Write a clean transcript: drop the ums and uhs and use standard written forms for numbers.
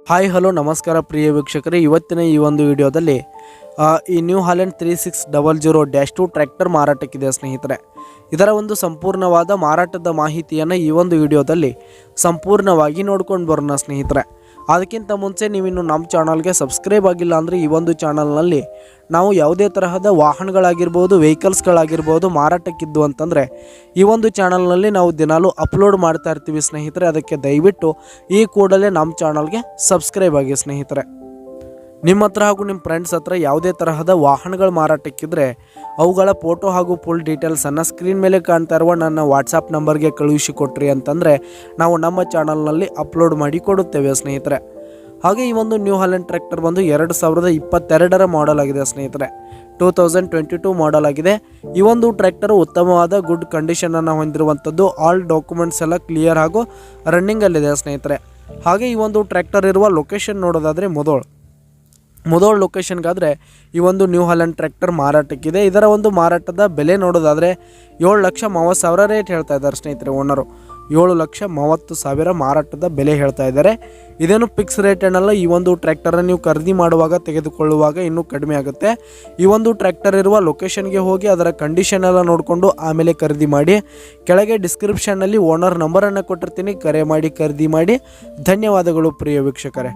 Hi hello ನಮಸ್ಕಾರ ಪ್ರಿಯ ವೀಕ್ಷಕರೇ, ಇವತ್ತಿನ ಈ ಒಂದು ವಿಡಿಯೋದಲ್ಲಿ ಈ ನ್ಯೂ ಹಾಲೆಂಡ್ 3600-2 ಟ್ರ್ಯಾಕ್ಟರ್ ಮಾರಾಟಕ್ಕಿದೆ ಸ್ನೇಹಿತರೆ. ಇದರ ಒಂದು ಸಂಪೂರ್ಣವಾದ ಮಾರಾಟದ ಮಾಹಿತಿಯನ್ನು ಈ ಒಂದು ವಿಡಿಯೋದಲ್ಲಿ ಸಂಪೂರ್ಣವಾಗಿ ನೋಡ್ಕೊಂಡು ಬರೋಣ ಸ್ನೇಹಿತರೆ. ಅದಕ್ಕಿಂತ ಮುಂಚೆ ನೀವಿನ್ನು ನಮ್ಮ ಚಾನಲ್ಗೆ ಸಬ್ಸ್ಕ್ರೈಬ್ ಆಗಿಲ್ಲ ಅಂದರೆ ಈ ಒಂದು ಚಾನಲ್ನಲ್ಲಿ ನಾವು ಯಾವುದೇ ತರಹದ ವಾಹನಗಳಾಗಿರ್ಬೋದು, ವೆಹಿಕಲ್ಸ್ಗಳಾಗಿರ್ಬೋದು ಮಾರಾಟಕ್ಕಿದ್ದು ಅಂತಂದರೆ ಈ ಒಂದು ಚಾನಲ್ನಲ್ಲಿ ನಾವು ದಿನಾಲೂ ಅಪ್ಲೋಡ್ ಮಾಡ್ತಾ ಇರ್ತೀವಿ ಸ್ನೇಹಿತರೆ. ಅದಕ್ಕೆ ದಯವಿಟ್ಟು ಈ ಕೂಡಲೇ ನಮ್ಮ ಚಾನಲ್ಗೆ ಸಬ್ಸ್ಕ್ರೈಬ್ ಆಗಿ ಸ್ನೇಹಿತರೆ. ನಿಮ್ಮ ಹತ್ರ ಹಾಗೂ ನಿಮ್ಮ ಫ್ರೆಂಡ್ಸ್ ಹತ್ರ ಯಾವುದೇ ತರಹದ ವಾಹನಗಳು ಮಾರಾಟಕ್ಕಿದ್ರೆ ಅವುಗಳ ಫೋಟೋ ಹಾಗೂ ಫುಲ್ ಡೀಟೇಲ್ಸನ್ನು ಸ್ಕ್ರೀನ್ ಮೇಲೆ ಕಾಣ್ತಾ ಇರುವ ನನ್ನ ವಾಟ್ಸಪ್ ನಂಬರ್ಗೆ ಕಳುಹಿಸಿಕೊಟ್ರಿ ಅಂತಂದರೆ ನಾವು ನಮ್ಮ ಚಾನಲ್ನಲ್ಲಿ ಅಪ್ಲೋಡ್ ಮಾಡಿ ಕೊಡುತ್ತೇವೆ ಸ್ನೇಹಿತರೆ. ಹಾಗೆ ಈ ಒಂದು ನ್ಯೂ ಹಾಲೆಂಡ್ ಟ್ರ್ಯಾಕ್ಟರ್ ಬಂದು 2022 ಮಾಡೆಲ್ ಆಗಿದೆ ಸ್ನೇಹಿತರೆ. 2022 ಮಾಡೆಲ್ ಆಗಿದೆ. ಈ ಒಂದು ಟ್ರ್ಯಾಕ್ಟರ್ ಉತ್ತಮವಾದ ಗುಡ್ ಕಂಡೀಷನನ್ನು ಹೊಂದಿರುವಂಥದ್ದು. ಆಲ್ ಡಾಕ್ಯುಮೆಂಟ್ಸ್ ಎಲ್ಲ ಕ್ಲಿಯರ್ ಹಾಗೂ ರನ್ನಿಂಗಲ್ಲಿದೆ ಸ್ನೇಹಿತರೆ. ಹಾಗೆ ಈ ಒಂದು ಟ್ರ್ಯಾಕ್ಟರ್ ಇರುವ ಲೊಕೇಶನ್ ನೋಡೋದಾದರೆ ಮುಧೋಳ್ ಲೊಕೇಶನ್ಗಾದರೆ ಈ ಒಂದು ನ್ಯೂ ಹಾಲೆಂಡ್ ಟ್ರ್ಯಾಕ್ಟರ್ ಮಾರಾಟಕ್ಕಿದೆ. ಇದರ ಒಂದು ಮಾರಾಟದ ಬೆಲೆ ನೋಡೋದಾದರೆ 7,30,000 ರೇಟ್ ಹೇಳ್ತಾ ಇದ್ದಾರೆ ಸ್ನೇಹಿತರೆ. ಓನರು 7,30,000 ಮಾರಾಟದ ಬೆಲೆ ಹೇಳ್ತಾ ಇದ್ದಾರೆ. ಇದೇನು ಫಿಕ್ಸ್ ರೇಟ್ ಏನಲ್ಲ. ಈ ಒಂದು ಟ್ರ್ಯಾಕ್ಟರನ್ನು ನೀವು ಖರೀದಿ ಮಾಡುವಾಗ ತೆಗೆದುಕೊಳ್ಳುವಾಗ ಇನ್ನೂ ಕಡಿಮೆ ಆಗುತ್ತೆ. ಈ ಒಂದು ಟ್ರ್ಯಾಕ್ಟರ್ ಇರುವ ಲೊಕೇಶನ್ಗೆ ಹೋಗಿ ಅದರ ಕಂಡೀಷನ್ ಎಲ್ಲ ನೋಡಿಕೊಂಡು ಆಮೇಲೆ ಖರೀದಿ ಮಾಡಿ. ಕೆಳಗೆ ಡಿಸ್ಕ್ರಿಪ್ಷನ್ನಲ್ಲಿ ಓನರ್ ನಂಬರನ್ನು ಕೊಟ್ಟಿರ್ತೀನಿ, ಕರೆ ಮಾಡಿ ಖರೀದಿ ಮಾಡಿ. ಧನ್ಯವಾದಗಳು ಪ್ರಿಯ ವೀಕ್ಷಕರೇ.